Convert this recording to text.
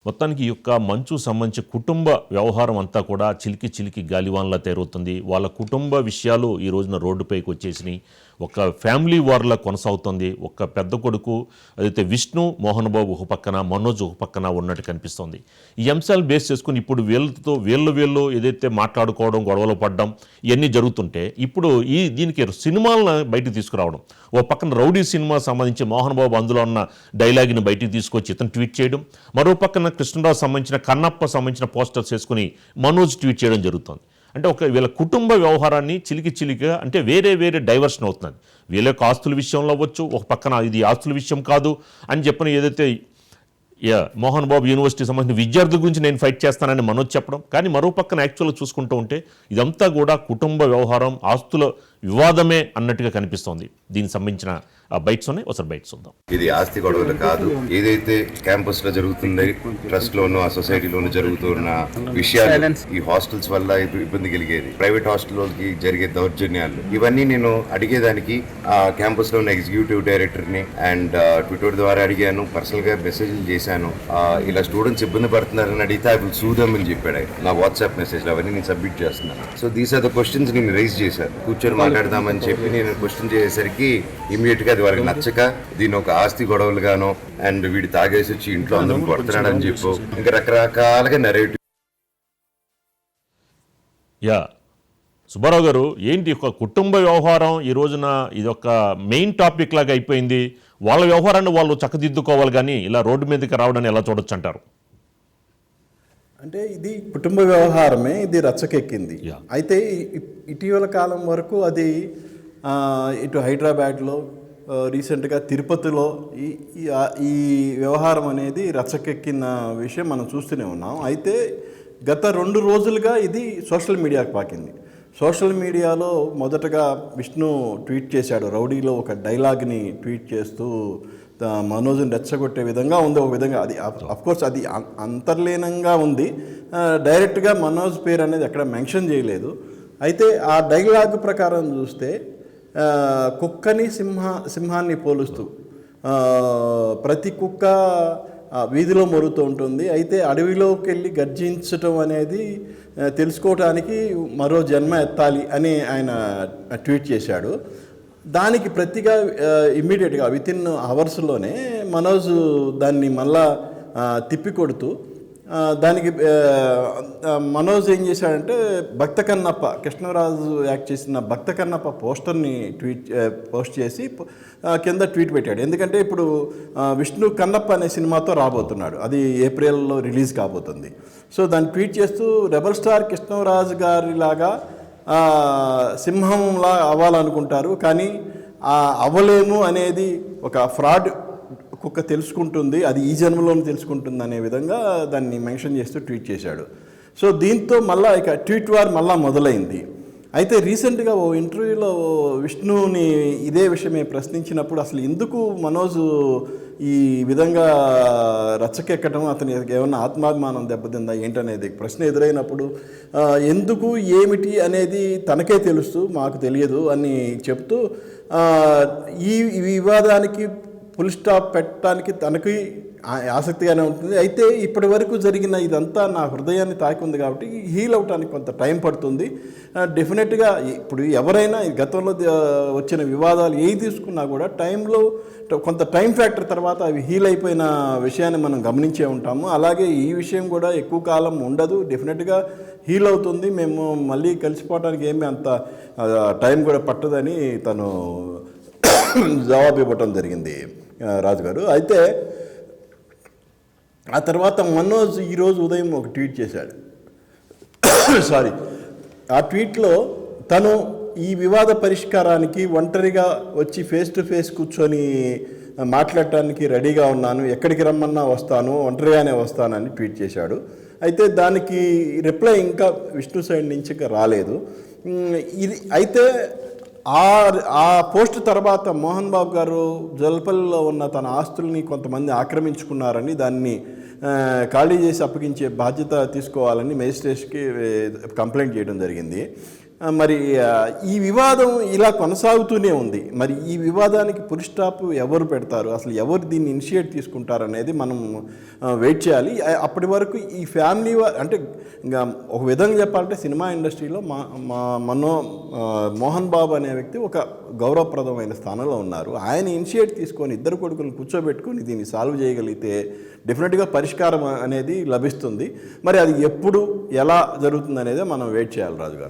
మొత్తానికి ఈ యొక్క మంచు సంబంధించి కుటుంబ వ్యవహారం అంతా కూడా చిలికి గాలివాన్లా తయారవుతుంది. వాళ్ళ కుటుంబ విషయాలు ఈ రోజున రోడ్డుపైకి వచ్చేసినాయి. ఒక ఫ్యామిలీ వార్లా కొనసాగుతుంది. ఒక పెద్ద కొడుకు అదైతే విష్ణు మోహన్ బాబు ఒక పక్కన, మనోజ్ ఒక పక్కన ఉన్నట్టు కనిపిస్తుంది. ఈ అంశాలు బేస్ చేసుకుని ఇప్పుడు వీళ్ళు ఏదైతే మాట్లాడుకోవడం, గొడవలు పడడం ఇవన్నీ జరుగుతుంటే ఇప్పుడు దీనికి సినిమాలను బయటకు తీసుకురావడం, ఓ పక్కన రౌడీ సినిమా సంబంధించి మోహన్ బాబు అందులో ఉన్న డైలాగ్ని బయటికి తీసుకొచ్చి ఇతను ట్వీట్ చేయడం, మరో పక్కన కృష్ణరాజు సంబంధించిన కన్నప్ప సంబంధించిన పోస్టర్స్ వేసుకుని మనోజ్ ట్వీట్ చేయడం జరుగుతుంది. అంటే వీళ్ళ కుటుంబ వ్యవహారాన్ని చిలికిగా అంటే వేరే డైవర్షన్ అవుతుంది. వీళ్ళ యొక్క ఆస్తుల విషయంలో అవ్వచ్చు, ఒక పక్కన ఇది ఆస్తుల విషయం కాదు అని చెప్పిన ఏదైతే మోహన్ బాబు యూనివర్సిటీ సంబంధించిన విద్యార్థుల గురించి నేను ఫైట్ చేస్తానని మనోజ్ చెప్పడం, కానీ మరో పక్కన యాక్చువల్గా చూసుకుంటూ ఉంటే ఇదంతా కూడా కుటుంబ వ్యవహారం, ఆస్తుల వివాదమే అన్నట్టుగా కనిపిస్తోంది. దీనికి సంబంధించిన బైట్స్ ఉన్నాయి, ఒకసారి బైట్స్ ఉందాం. ఇది ఆస్తి గొడవలు కాదు. ఏదైతే క్యాంపస్ లో జరుగుతుంది, ట్రస్ట్ లోను ఆ సొసైటీలోను జరుగుతున్న విషయాలు, ఈ హాస్టల్స్ వల్ల ఇబ్బంది కలిగేది, ప్రైవేట్ హాస్టల్కి జరిగే దౌర్జన్యాలు, ఇవన్నీ నేను అడిగేదానికి ఆ క్యాంపస్ లో ఉన్న ఎగ్జిక్యూటివ్ డైరెక్టర్ ని అండ్ ట్విట్టర్ ద్వారా అడిగాను, పర్సనల్ గా మెసేజ్లు చేశాను. ఇలా స్టూడెంట్స్ ఇబ్బంది పడుతున్నారని అడిగితే ఐ విల్ సూ దెమ్ అని చెప్పాడు ఆయన. నా వాట్సాప్ మెసేజ్ అవన్నీ నేను సబ్మిట్ చేస్తున్నాను. So these are the questions నేను రైజ్ చేశాను. కూర్చొని మాట్లాడదామని చెప్పి నేను క్వశ్చన్ చేసేసరికి ఇమీడియట్ గా అది వారికి నచ్చక దీని ఒక ఆస్తి గొడవలుగానో అండ్ వీడు తాగేసి వచ్చి ఇంట్లో అందరం కొడుతున్నాడు అని చెప్పు ఇంకా రకరకాలుగా నెరేటివ్. సుబ్బారావు గారు, ఏంటి ఒక కుటుంబ వ్యవహారం ఈ రోజున ఇది ఒక మెయిన్ టాపిక్ లాగా అయిపోయింది. వాళ్ళ వ్యవహారాన్ని వాళ్ళు చక్కదిద్దుకోవాలి, కానీ ఇలా రోడ్డు మీదకి రావడాన్ని ఎలా చూడొచ్చు అంటారు? అంటే ఇది కుటుంబ వ్యవహారమే, ఇది రచ్చకెక్కింది. అయితే ఇటీవల కాలం వరకు అది ఇటు హైదరాబాద్లో, రీసెంట్గా తిరుపతిలో ఈ వ్యవహారం అనేది రచ్చకెక్కిన విషయం మనం చూస్తూనే ఉన్నాం. అయితే గత 2 రోజులుగా ఇది సోషల్ మీడియాకు పాకింది. సోషల్ మీడియాలో మొదటగా విష్ణు ట్వీట్ చేశాడు, రౌడీలో ఒక డైలాగ్ని ట్వీట్ చేస్తూ మనోజ్ని రెచ్చగొట్టే విధంగా ఉంది. ఒక విధంగా అది అఫ్కోర్స్ అది అంతర్లీనంగా ఉంది, డైరెక్ట్గా మనోజ్ పేరు అనేది ఎక్కడ మెన్షన్ చేయలేదు. అయితే ఆ డైలాగ్ ప్రకారం చూస్తే కుక్కని సింహాన్ని పోలుస్తూ ప్రతి కుక్క వీధిలో మొరుగుతూ ఉంటుంది. అయితే అడవిలోకి వెళ్ళి గర్జించటం అనేది తెలుసుకోవటానికి మరో జన్మ ఎత్తాలి అని ఆయన ట్వీట్ చేశాడు. దానికి ప్రతిగా ఇమ్మీడియట్గా వితిన్ అవర్స్లోనే మనోజ్ దాన్ని మళ్ళా తిప్పికొడుతూ దానికి మనోజ్ ఏం చేశాడంటే భక్త కన్నప్ప, కృష్ణరాజు యాక్ట్ చేసిన భక్త కన్నప్ప పోస్టర్ని పోస్ట్ చేసి కింద ట్వీట్ పెట్టాడు. ఎందుకంటే ఇప్పుడు విష్ణు కన్నప్ప అనే సినిమాతో రాబోతున్నాడు, అది ఏప్రిల్లో రిలీజ్ కాబోతుంది. సో దాన్ని ట్వీట్ చేస్తూ రెబల్ స్టార్ కృష్ణరాజు గారిలాగా సింహంలా అవ్వాలనుకుంటారు, కానీ అవ్వలేము అనేది ఒక ఫ్రాడ్ కుక్క తెలుసుకుంటుంది, అది ఈ జన్మలోనే తెలుసుకుంటుంది అనే విధంగా దాన్ని మెన్షన్ చేస్తూ ట్వీట్ చేశాడు. సో దీంతో మళ్ళీ ఇక ట్వీట్ వార్ మళ్ళీ మొదలైంది. అయితే రీసెంట్గా ఓ ఇంటర్వ్యూలో విష్ణుని ఇదే విషయమే ప్రశ్నించినప్పుడు అసలు ఎందుకు మనోజ్ ఈ విధంగా రచ్చకెక్కడం, అతని ఏమన్నా ఆత్మాభిమానం దెబ్బతిందా ఏంటనేది ప్రశ్న ఎదురైనప్పుడు ఎందుకు ఏమిటి అనేది తనకే తెలుస్తూ మాకు తెలియదు అని చెప్తూ ఈ వివాదానికి ఫుల్ స్టాప్ పెట్టడానికి తనకి ఆసక్తిగానే ఉంటుంది. అయితే ఇప్పటి వరకు జరిగిన ఇదంతా నా హృదయాన్ని తాకి ఉంది కాబట్టి హీల్ అవటానికి కొంత టైం పడుతుంది. డెఫినెట్గా ఇప్పుడు ఎవరైనా గతంలో వచ్చిన వివాదాలు ఏవి తీసుకున్నా కూడా టైంలో కొంత టైం ఫ్యాక్టర్ తర్వాత అవి హీల్ అయిపోయిన విషయాన్ని మనం గమనించే ఉంటాము. అలాగే ఈ విషయం కూడా ఎక్కువ కాలం ఉండదు, డెఫినెట్గా హీల్ అవుతుంది. మేము మళ్ళీ కలిసిపోవడానికి ఏమీ అంత టైం కూడా పట్టదని తను జవాబు ఇవ్వటం జరిగింది రాజుగారు. అయితే ఆ తర్వాత మనోజ్ ఈరోజు ఉదయం ఒక ట్వీట్ చేశాడు. ఆ ట్వీట్లో తను ఈ వివాద పరిష్కారానికి ఒంటరిగా వచ్చి ఫేస్ టు ఫేస్ కూర్చొని మాట్లాడటానికి రెడీగా ఉన్నాను, ఎక్కడికి రమ్మన్నా వస్తాను, ఒంటరిగానే వస్తానని ట్వీట్ చేశాడు. అయితే దానికి రిప్లై ఇంకా విష్ణు సైడ్ నుంచి ఇంకా రాలేదు. ఇది అయితే ఆ పోస్ట్ తర్వాత మోహన్ బాబు గారు జల్పల్లిలో ఉన్న తన ఆస్తుల్ని కొంతమంది ఆక్రమించుకున్నారని, దాన్ని ఖాళీ చేసి అప్పగించే బాధ్యత తీసుకోవాలని మేజిస్ట్రేట్కి కంప్లైంట్ చేయడం జరిగింది. మరి ఈ వివాదం ఇలా కొనసాగుతూనే ఉంది. మరి ఈ వివాదానికి పులి స్టాప్ ఎవరు పెడతారు, అసలు ఎవరు దీన్ని ఇనిషియేట్ తీసుకుంటారు అనేది మనం వెయిట్ చేయాలి. అప్పటి వరకు ఈ ఫ్యామిలీ అంటే ఇంకా ఒక విధంగా చెప్పాలంటే సినిమా ఇండస్ట్రీలో మోహన్ బాబు అనే వ్యక్తి ఒక గౌరవప్రదమైన స్థానంలో ఉన్నారు. ఆయన ఇనిషియేట్ తీసుకొని ఇద్దరు కొడుకులను కూర్చోబెట్టుకొని దీన్ని సాల్వ్ చేయగలిగితే డెఫినెట్గా పరిష్కారం అనేది లభిస్తుంది. మరి అది ఎప్పుడు ఎలా జరుగుతుంది అనేది మనం వెయిట్ చేయాలి రాజు గారు.